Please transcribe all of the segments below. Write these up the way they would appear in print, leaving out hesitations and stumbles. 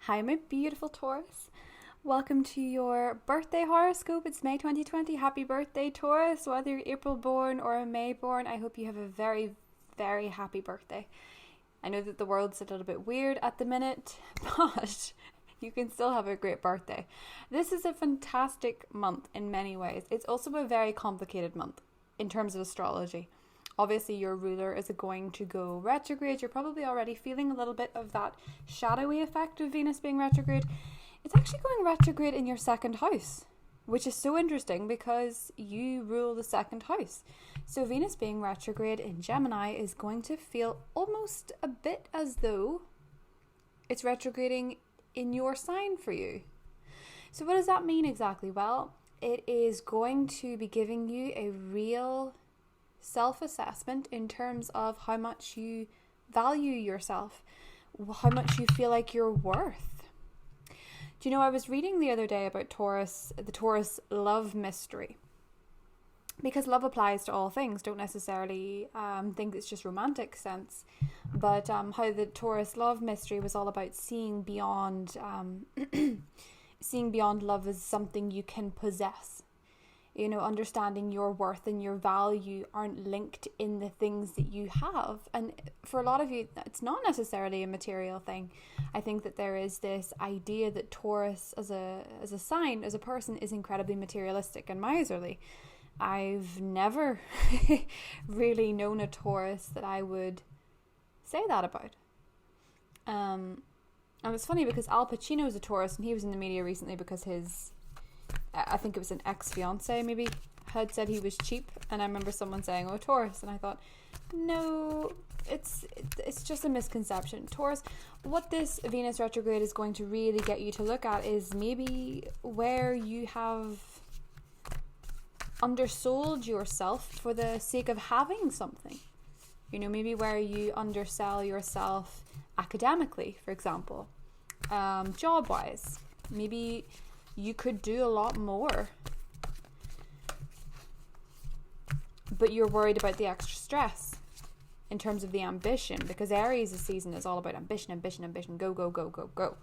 Hi, my beautiful Taurus. Welcome to your birthday horoscope. It's May 2020. Happy birthday, Taurus. Whether you're April born or a May born, I hope you have a very, very happy birthday. I know that the world's a little bit weird at the minute, but you can still have a great birthday. This is a fantastic month in many ways. It's also a very complicated month in terms of astrology. Obviously, your ruler is going to go retrograde. You're probably already feeling a little bit of that shadowy effect of Venus being retrograde. It's actually going retrograde in your second house, which is so interesting because you rule the second house. So Venus being retrograde in Gemini is going to feel almost a bit as though it's retrograding in your sign for you. So what does that mean exactly? Well, it is going to be giving you a real self-assessment in terms of how much you value yourself, how much you feel like you're worth. Do you know, I was reading the other day about Taurus, the Taurus love mystery, because love applies to all things. Don't necessarily think it's just romantic sense, but how the Taurus love mystery was all about seeing beyond seeing beyond love as something you can possess. You know, understanding your worth and your value aren't linked in the things that you have. And for a lot of you, it's not necessarily a material thing. I think that there is this idea that Taurus as a sign, as a person, is incredibly materialistic and miserly. I've never really known a Taurus that I would say that about. And it's funny because Al Pacino is a Taurus, and he was in the media recently because I think it was an ex-fiance maybe, had said he was cheap, and I remember someone saying, "Oh, Taurus," and I thought, no, it's just a misconception. Taurus, what this Venus retrograde is going to really get you to look at is maybe where you have undersold yourself for the sake of having something. You know, maybe where you undersell yourself academically, for example, job-wise. Maybe you could do a lot more, but you're worried about the extra stress in terms of the ambition, because Aries season is all about ambition, go, go, go, go, go.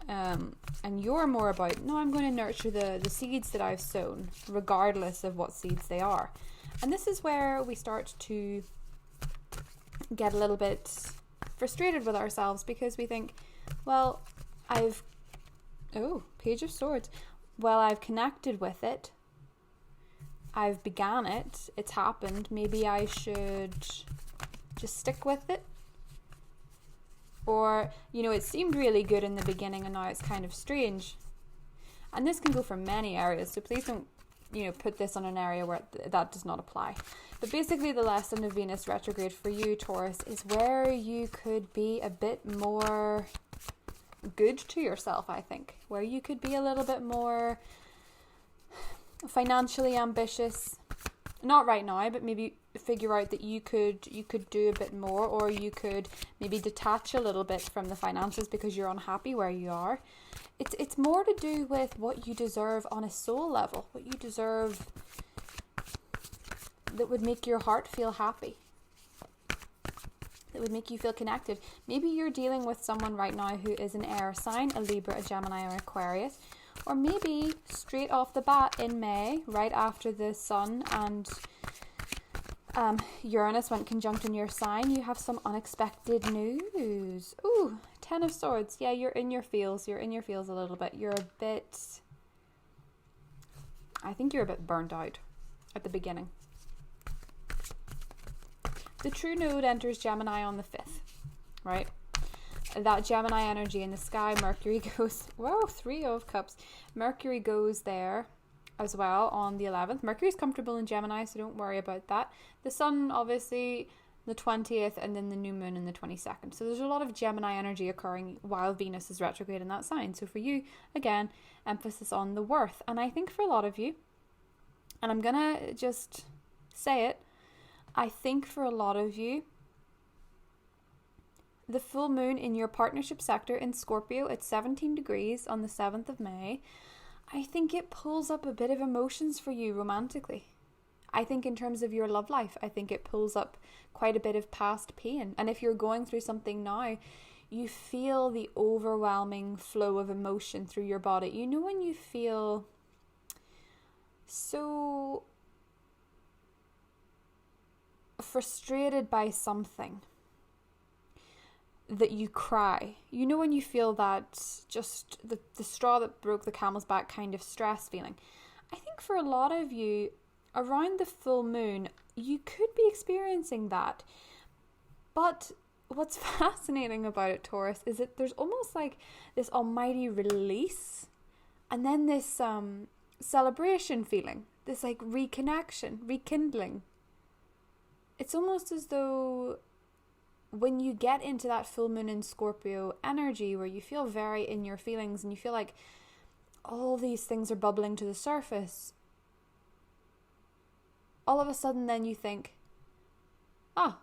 And you're more about, no, I'm going to nurture the seeds that I've sown, regardless of what seeds they are. And this is where we start to get a little bit frustrated with ourselves, because we think, well, Page of Swords. Well, I've connected with it. I've began it. It's happened. Maybe I should just stick with it. Or, you know, it seemed really good in the beginning and now it's kind of strange. And this can go for many areas, so please don't, put this on an area where that does not apply. But basically the lesson of Venus retrograde for you, Taurus, is where you could be a bit more good to yourself, I think, where you could be a little bit more financially ambitious. Not right now, but maybe figure out that you could do a bit more, or you could maybe detach a little bit from the finances because you're unhappy where you are. It's more to do with what you deserve on a soul level, what you deserve that would make your heart feel happy, that would make you feel connected. Maybe you're dealing with someone right now who is an air sign, a Libra, a Gemini, or Aquarius. Or maybe straight off the bat in May, right after the Sun and Uranus went conjunct in your sign, you have some unexpected news. Ooh, 10 of Swords. Yeah, you're in your feels. You're in your feels a little bit. I think you're a bit burnt out at the beginning. The true node enters Gemini on the 5th, right? That Gemini energy in the sky, Mercury goes, 3 of Cups. Mercury goes there as well on the 11th. Mercury's comfortable in Gemini, so don't worry about that. The Sun, obviously, the 20th, and then the new moon in the 22nd. So there's a lot of Gemini energy occurring while Venus is retrograde in that sign. So for you, again, emphasis on the worth. And I think for a lot of you, and I'm going to just say it, I think for a lot of you, the full moon in your partnership sector in Scorpio at 17 degrees on the 7th of May, I think it pulls up a bit of emotions for you romantically. I think in terms of your love life, I think it pulls up quite a bit of past pain. And if you're going through something now, You feel the overwhelming flow of emotion through your body. You know when you feel so frustrated by something that you cry. You know when you feel that just the straw that broke the camel's back kind of stress feeling. I think for a lot of you, around the full moon, you could be experiencing that. But what's fascinating about it, Taurus, is that there's almost like this almighty release and then this celebration feeling, this like reconnection, rekindling. It's almost as though when you get into that full moon in Scorpio energy where you feel very in your feelings and you feel like all these things are bubbling to the surface, all of a sudden then you think, I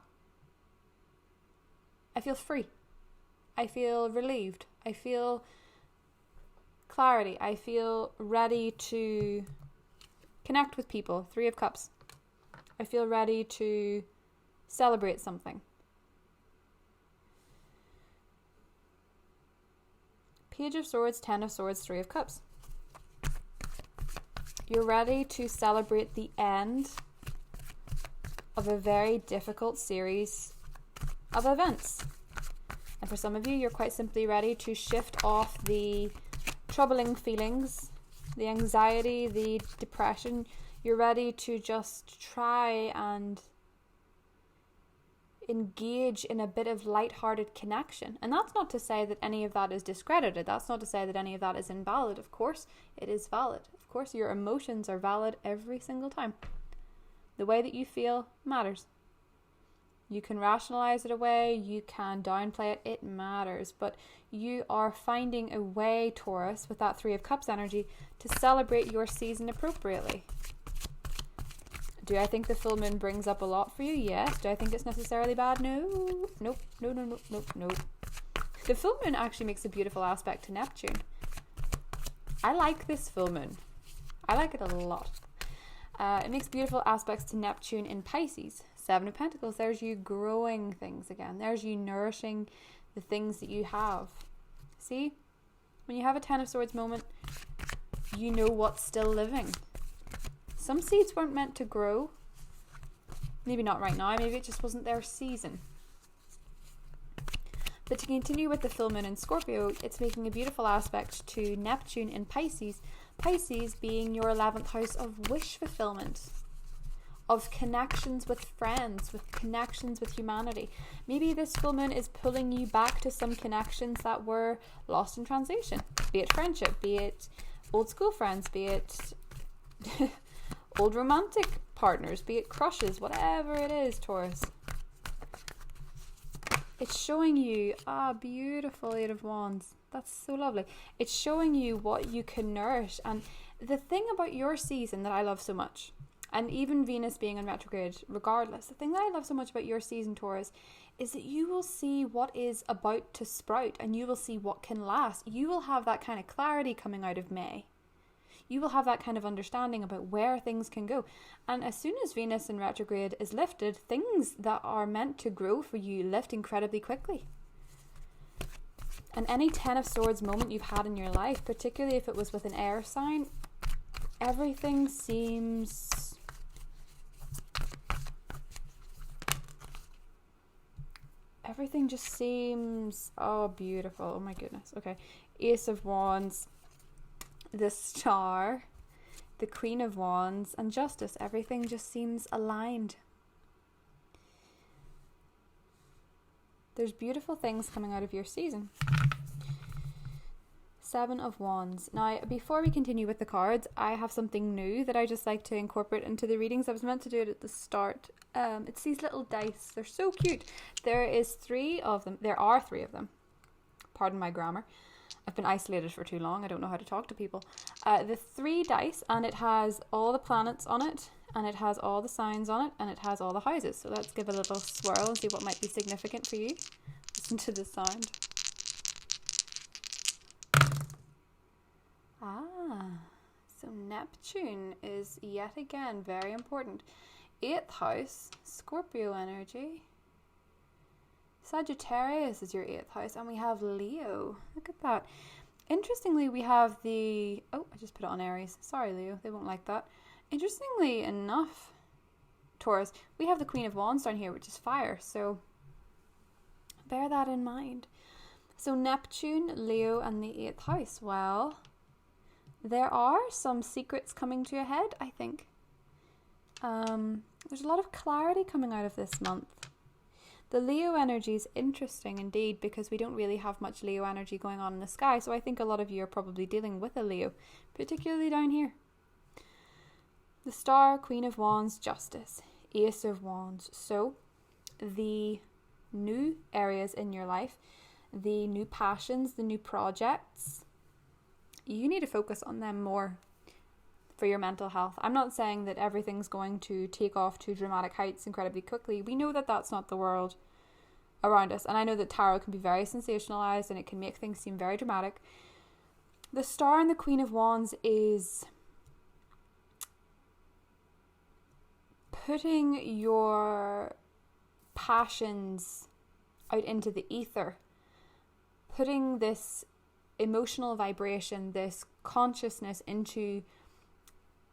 feel free. I feel relieved. I feel clarity. I feel ready to connect with people. 3 of Cups. I feel ready to celebrate something. Page of Swords, 10 of Swords, 3 of Cups. You're ready to celebrate the end of a very difficult series of events. And for some of you, you're quite simply ready to shift off the troubling feelings, the anxiety, the depression. You're ready to just try and engage in a bit of light-hearted connection. And that's not to say that any of that is discredited. That's not to say that any of that is invalid. Of course, it is valid. Of course, your emotions are valid every single time. The way that you feel matters. You can rationalize it away, you can downplay it, it matters. But you are finding a way, Taurus, with that 3 of Cups energy to celebrate your season appropriately. Do I think the full moon brings up a lot for you? Yes. Do I think it's necessarily bad? No. Nope. No. The full moon actually makes a beautiful aspect to Neptune. I like this full moon. I like it a lot. It makes beautiful aspects to Neptune in Pisces. 7 of Pentacles. There's you growing things again. There's you nourishing the things that you have. See? When you have a 10 of Swords moment, you know what's still living. Some seeds weren't meant to grow. Maybe not right now. Maybe it just wasn't their season. But to continue with the full moon in Scorpio, it's making a beautiful aspect to Neptune in Pisces. Pisces being your 11th house of wish fulfillment, of connections with friends, with connections with humanity. Maybe this full moon is pulling you back to some connections that were lost in translation. Be it friendship, be it old school friends, be it old romantic partners, be it crushes, whatever it is, Taurus. It's showing you, beautiful 8 of Wands. That's so lovely. It's showing you what you can nourish. And the thing about your season that I love so much, and even Venus being in retrograde, regardless, the thing that I love so much about your season, Taurus, is that you will see what is about to sprout and you will see what can last. You will have that kind of clarity coming out of May. You will have that kind of understanding about where things can go. And as soon as Venus in retrograde is lifted, things that are meant to grow for you lift incredibly quickly. And any 10 of Swords moment you've had in your life, particularly if it was with an air sign, everything just seems, beautiful. Oh my goodness. Okay. Ace of Wands, the Star, the Queen of Wands, and Justice. Everything just seems aligned. There's beautiful things coming out of your season. 7 of Wands. Now, before we continue with the cards, I have something new that I just like to incorporate into the readings. I was meant to do it at the start. It's these little dice. They're so cute. There are 3 of them. Pardon my grammar. I've been isolated for too long. I don't know how to talk to people. The 3 dice, and it has all the planets on it, and it has all the signs on it, and it has all the houses. So let's give a little swirl and see what might be significant for you. Listen to the sound. So Neptune is yet again very important. 8th house, Scorpio energy. Sagittarius is your 8th house, and we have Leo. Look at that. Interestingly, we have I just put it on Aries. Sorry, Leo, they won't like that. Interestingly enough, Taurus, we have the Queen of Wands down here, which is fire, so bear that in mind. So Neptune, Leo, and the 8th house. Well, there are some secrets coming to a head, I think. There's a lot of clarity coming out of this month. The Leo energy is interesting indeed, because we don't really have much Leo energy going on in the sky, so I think a lot of you are probably dealing with a Leo, particularly down here. The Star, Queen of Wands, Justice, Ace of Wands. So the new areas in your life, the new passions, the new projects, you need to focus on them more for your mental health. I'm not saying that everything's going to take off to dramatic heights incredibly quickly. We know that that's not the world around us. And I know that tarot can be very sensationalized and it can make things seem very dramatic. The Star and the Queen of Wands is putting your passions out into the ether, putting this emotional vibration, this consciousness into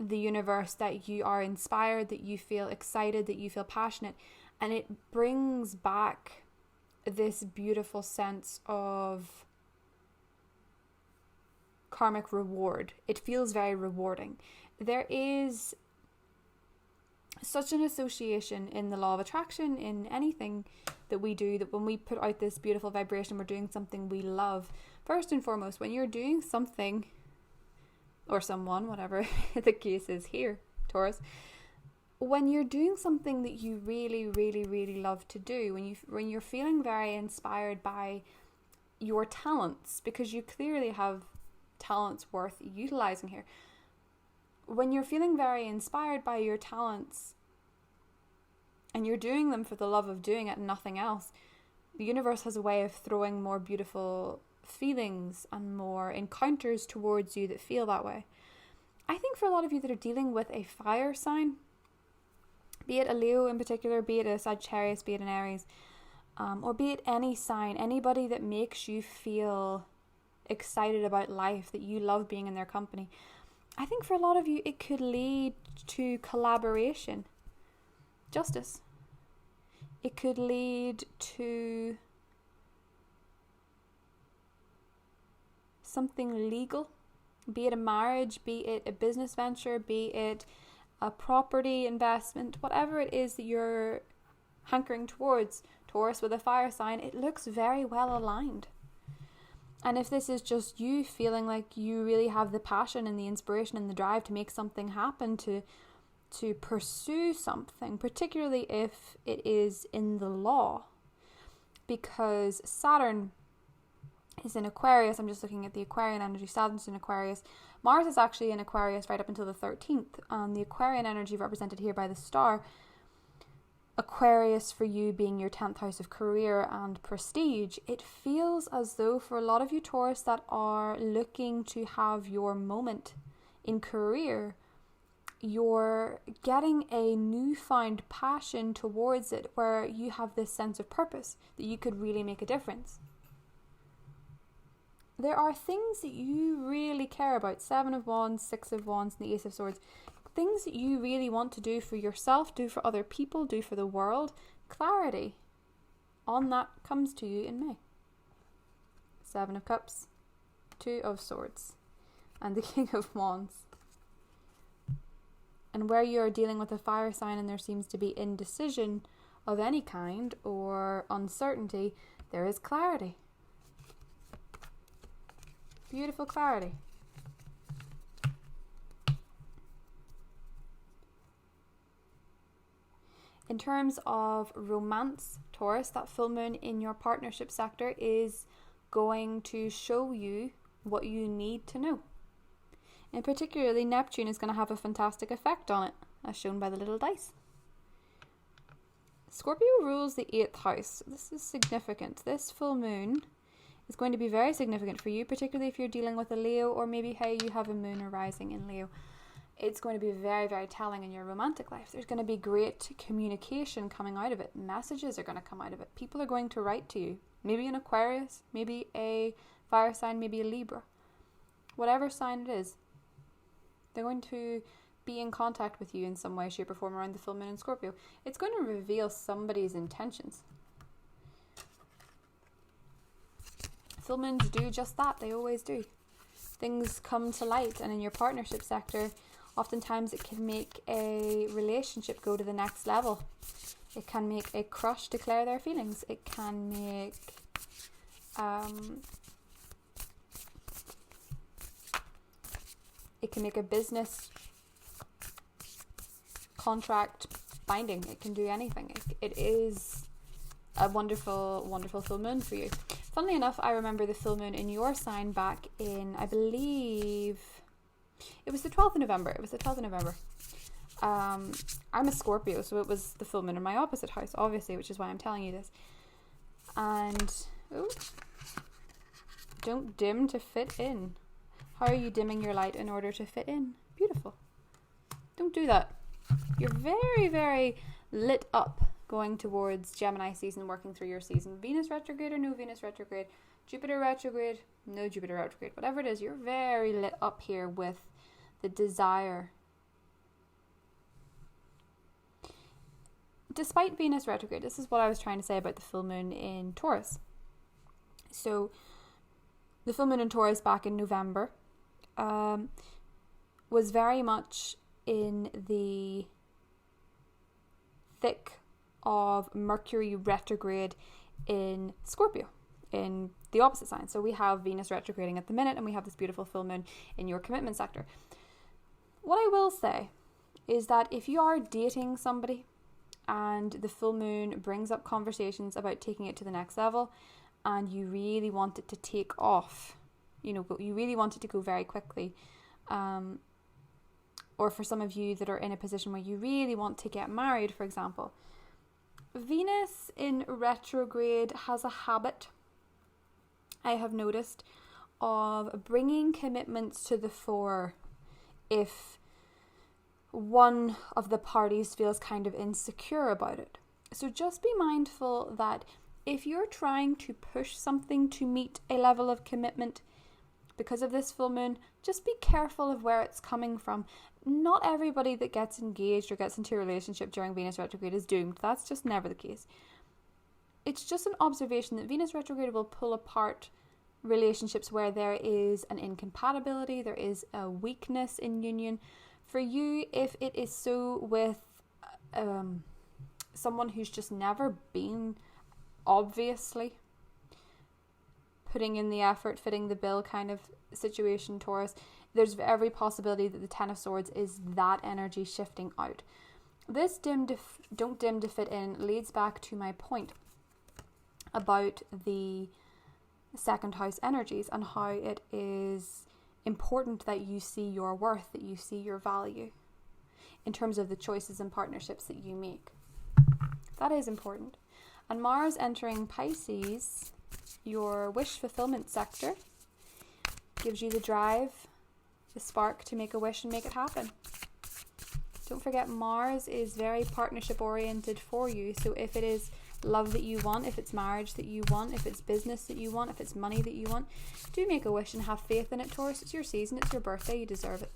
the universe, that you are inspired, that you feel excited, that you feel passionate, and it brings back this beautiful sense of karmic reward. It feels very rewarding. There is such an association in the law of attraction, in anything that we do, that when we put out this beautiful vibration, we're doing something we love. First and foremost, when you're doing something, or someone, whatever the case is here, Taurus, when you're doing something that you really, really, really love to do, when you're feeling very inspired by your talents, because you clearly have talents worth utilizing here, when you're feeling very inspired by your talents and you're doing them for the love of doing it and nothing else, the universe has a way of throwing more beautiful feelings and more encounters towards you that feel that way. I think for a lot of you that are dealing with a fire sign, be it a Leo in particular, be it a Sagittarius, be it an Aries, or be it any sign, anybody that makes you feel excited about life, that you love being in their company, I think for a lot of you it could lead to collaboration, justice. It could lead to something legal, be it a marriage, be it a business venture, be it a property investment, whatever it is that you're hankering towards. Taurus with a fire sign, it looks very well aligned. And if this is just you feeling like you really have the passion and the inspiration and the drive to make something happen, to pursue something, particularly if it is in the law, because Saturn is in Aquarius. I'm just looking at the Aquarian energy. Saturn's in Aquarius. Mars is actually in Aquarius right up until the 13th. The Aquarian energy represented here by the star. Aquarius for you being your 10th house of career and prestige. It feels as though for a lot of you Taurus that are looking to have your moment in career, you're getting a newfound passion towards it, where you have this sense of purpose that you could really make a difference. There are things that you really care about. 7 of Wands, 6 of Wands, and the Ace of Swords. Things that you really want to do for yourself, do for other people, do for the world. Clarity on that comes to you in May. 7 of Cups, 2 of Swords, and the King of Wands. And where you are dealing with a fire sign and there seems to be indecision of any kind or uncertainty, there is clarity. Beautiful clarity. In terms of romance, Taurus, that full moon in your partnership sector is going to show you what you need to know. And particularly Neptune is going to have a fantastic effect on it, as shown by the little dice. Scorpio rules the 8th house. This is significant. This full moon is going to be very significant for you, particularly if you're dealing with a Leo, or maybe hey, you have a moon or rising in Leo. it's going to be very, very telling in your romantic life. There's going to be great communication coming out of it. Messages are going to come out of it. People are going to write to you. Maybe an Aquarius, maybe a fire sign, maybe a Libra. Whatever sign it is, they're going to be in contact with you in some way, shape or form around the full moon in Scorpio. It's going to reveal somebody's intentions. Full moons do just that. They always do. Things come to light, and in your partnership sector, oftentimes it can make a relationship go to the next level. It can make a crush declare their feelings. It can make a business contract binding. It can do anything. It is a wonderful, wonderful full moon for you. Funnily enough, I remember the full moon in your sign back in, I believe, it was the 12th of November. I'm a Scorpio, so it was the full moon in my opposite house, obviously, which is why I'm telling you this. And, don't dim to fit in. How are you dimming your light in order to fit in? Beautiful. Don't do that. You're very, very lit up going towards Gemini season, working through your season. Venus retrograde or no Venus retrograde, Jupiter retrograde, no Jupiter retrograde, whatever it is, you're very lit up here with the desire. Despite Venus retrograde, this is what I was trying to say about the full moon in Taurus. So, the full moon in Taurus back in November was very much in the thick of Mercury retrograde in Scorpio, in the opposite sign. So we have Venus retrograding at the minute, and we have this beautiful full moon in your commitment sector. What I will say is that if you are dating somebody and the full moon brings up conversations about taking it to the next level, and you really want it to take off, you really want it to go very quickly, or for some of you that are in a position where you really want to get married, for example, Venus in retrograde has a habit, I have noticed, of bringing commitments to the fore if one of the parties feels kind of insecure about it. So just be mindful that if you're trying to push something to meet a level of commitment because of this full moon, just be careful of where it's coming from. Not everybody that gets engaged or gets into a relationship during Venus retrograde is doomed. That's just never the case. It's just an observation that Venus retrograde will pull apart relationships where there is an incompatibility, there is a weakness in union. For you, if it is so with someone who's just never been obviously putting in the effort, fitting the bill kind of situation, Taurus, there's every possibility that the Ten of Swords is that energy shifting out. This don't dim to fit in leads back to my point about the second house energies and how it is important that you see your worth, that you see your value in terms of the choices and partnerships that you make. That is important. And Mars entering Pisces, your wish fulfillment sector, gives you the drive, the spark to make a wish and make it happen. Don't forget, Mars is very partnership oriented for you. So if it is love that you want, if it's marriage that you want, if it's business that you want, if it's money that you want, do make a wish and have faith in it, Taurus. It's your season, it's your birthday, you deserve it.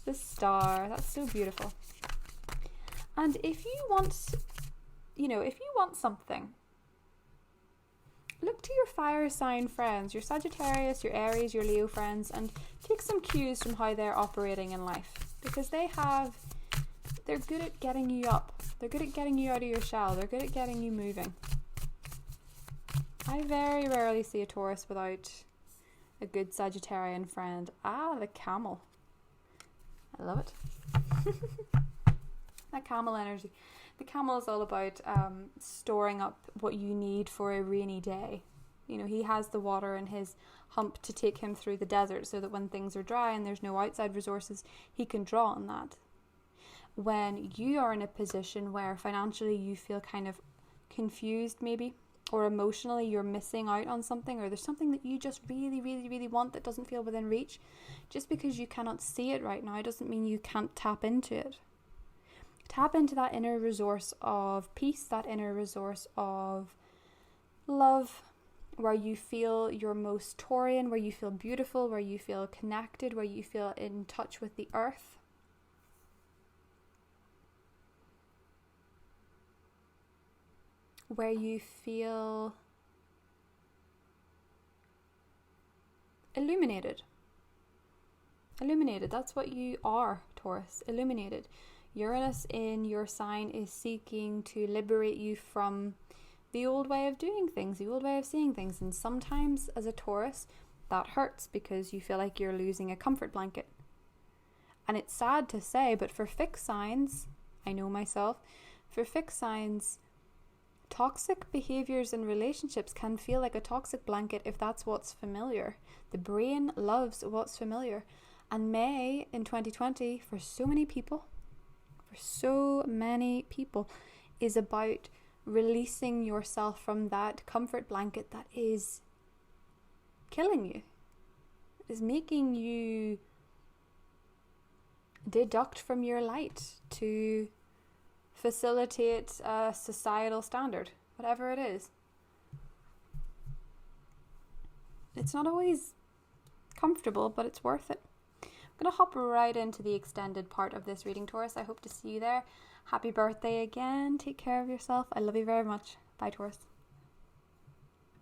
The star, that's so beautiful. And if you want, something, look to your fire sign friends, your Sagittarius, your Aries, your Leo friends, and take some cues from how they're operating in life, because they're good at getting you up. They're good at getting you out of your shell. They're good at getting you moving. I very rarely see a Taurus without a good Sagittarian friend. The camel. I love it. That camel energy. The camel is all about storing up what you need for a rainy day. He has the water in his hump to take him through the desert so that when things are dry and there's no outside resources, he can draw on that. When you are in a position where financially you feel kind of confused maybe, or emotionally you're missing out on something, or there's something that you just really, really, really want that doesn't feel within reach, just because you cannot see it right now doesn't mean you can't tap into it. Tap into that inner resource of peace, that inner resource of love, where you feel your most Taurian, where you feel beautiful, where you feel connected, where you feel in touch with the earth. Where you feel illuminated. Illuminated, that's what you are, Taurus, illuminated. Uranus in your sign is seeking to liberate you from the old way of doing things, the old way of seeing things. And sometimes as a Taurus, that hurts because you feel like you're losing a comfort blanket. And it's sad to say, but for fixed signs, I know myself, for fixed signs, toxic behaviors and relationships can feel like a toxic blanket if that's what's familiar. The brain loves what's familiar. And May in 2020, for so many people, is about releasing yourself from that comfort blanket that is killing you, is making you deduct from your light to facilitate a societal standard, whatever it is. It's not always comfortable, but it's worth it. I'm going to hop right into the extended part of this reading, Taurus. I hope to see you there. Happy birthday again. Take care of yourself. I love you very much. Bye, Taurus.